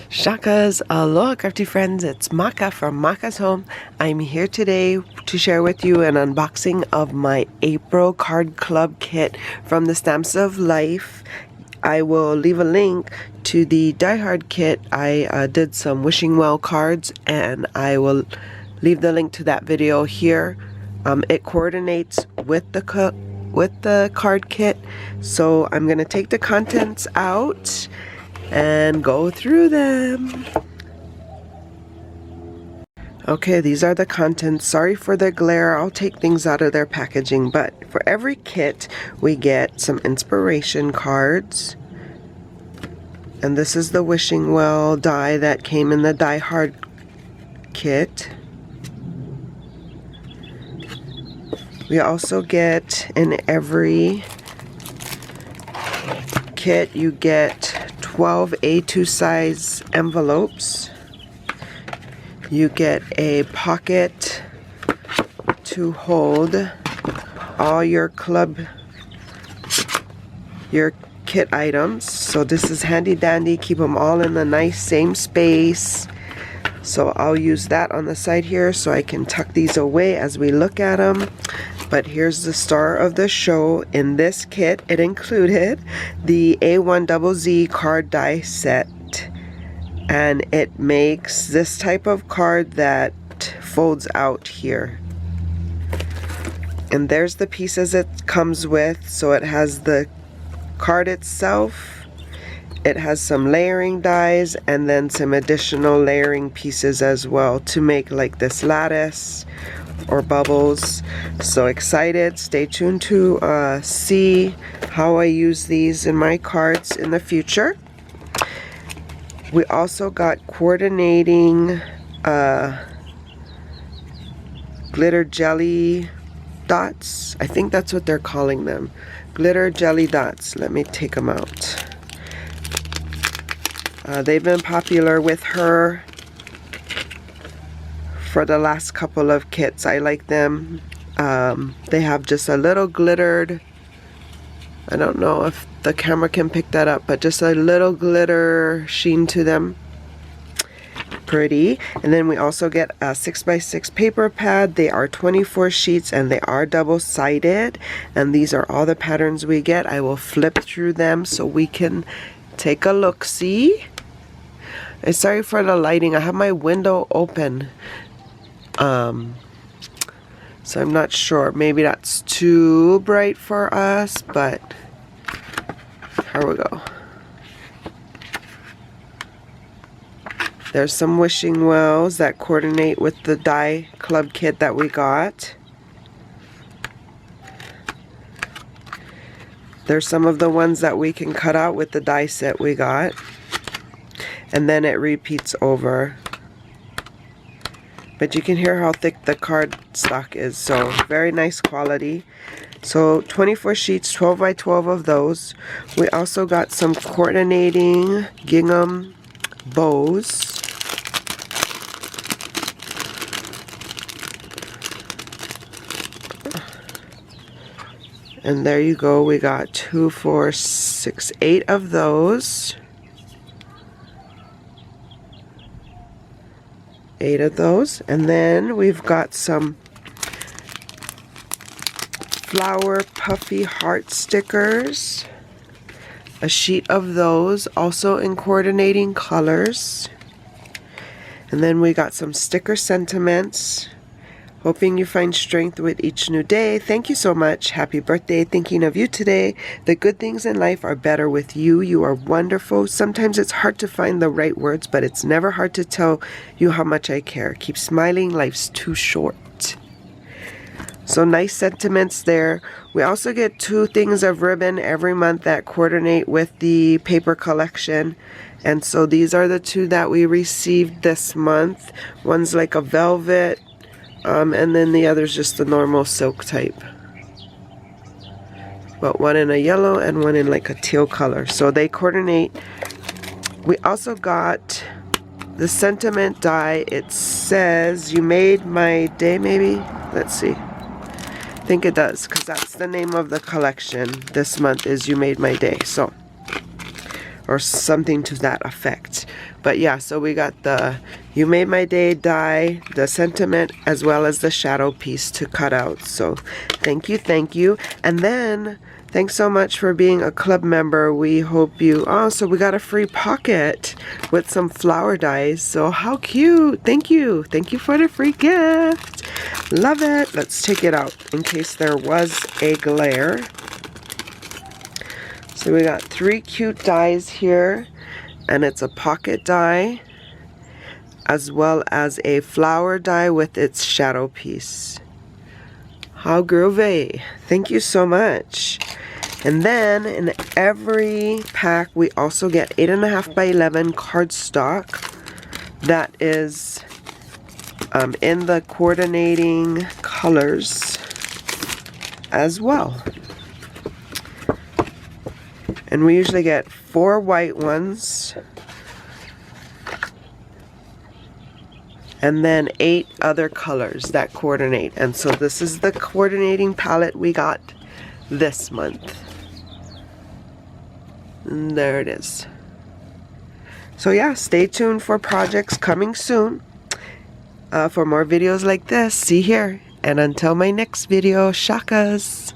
Shakas, aloha crafty friends, it's Maka from Makaz Home. I'm here today to share with you an unboxing of my April card club kit from the Stamps of Life. I will leave a link to the Die Hard kit. I did some wishing well cards and I will leave the link to that video here. It coordinates with the card kit, so I'm going to take the contents out and go through them. Okay, these are the contents. Sorry for the glare. I'll take things out of their packaging, but for every kit we get some inspiration cards. And this is the wishing well die that came in the Die Hard kit. We also get, in every kit, you get 12 A2 size envelopes. You get a pocket to hold all your kit items. So this is handy dandy, keep them all in the nice same space. So I'll use that on the side here so I can tuck these away as we look at them. But here's the star of the show. In this kit, it included the A1ZZ card die set. And it makes this type of card that folds out here. And there's the pieces it comes with. So it has the card itself. It has some layering dies and then some additional layering pieces as well to make like this lattice or bubbles. So excited. Stay tuned to see how I use these in my cards in the future. We also got coordinating glitter jelly dots. I think that's what they're calling them. Glitter jelly dots. Let me take them out. They've been popular with her for the last couple of kits. I like them. They have just a little glittered, I don't know if the camera can pick that up, but just a little glitter sheen to them. Pretty. And then we also get a 6x6 paper pad. They are 24 sheets and they are double-sided. And these are all the patterns we get. I will flip through them so we can take a look-see. Sorry for the lighting. I have my window open. So I'm not sure. Maybe that's too bright for us, but here we go. There's some wishing wells that coordinate with the die club kit that we got. There's some of the ones that we can cut out with the die set we got. And then it repeats over. But you can hear how thick the card stock is, so very nice quality. So 24 sheets, 12 by 12 of those. We also got some coordinating gingham bows. And there you go, we got 2, 4, 6, 8 of those. 8 of those. And then we've got some flower puffy heart stickers. A sheet of those, also in coordinating colors. And then we got some sticker sentiments. Hoping you find strength with each new day. Thank you so much. Happy birthday. Thinking of you today. The good things in life are better with you. You are wonderful. Sometimes it's hard to find the right words, but it's never hard to tell you how much I care. Keep smiling. Life's too short. So nice sentiments there. We also get 2 things of ribbon every month that coordinate with the paper collection. And so these are the 2 that we received this month. One's like a velvet. And then the other's just the normal silk type. But one in a yellow and one in like a teal color. So they coordinate. We also got the sentiment die. It says, "You made my day," maybe? Let's see. I think it does, because that's the name of the collection this month is You Made My Day. So or something to that effect. But yeah, so we got the You Made My Day die, the sentiment, as well as the shadow piece to cut out. So thank you, thank you. And then thanks so much for being a club member. We hope you, oh, so we got a free pocket with some flower dies. So how cute. Thank you. Thank you for the free gift. Love it. Let's take it out in case there was a glare. So we got 3 cute dies here, and it's a pocket die as well as a flower die with its shadow piece. How groovy. Thank you so much. And then in every pack we also get 8.5 by 11 cardstock that is in the coordinating colors as well. And we usually get 4 white ones and then 8 other colors that coordinate. And so this is the coordinating palette we got this month. And there it is. So yeah, stay tuned for projects coming soon. For more videos like this, see here. And until my next video, shakas!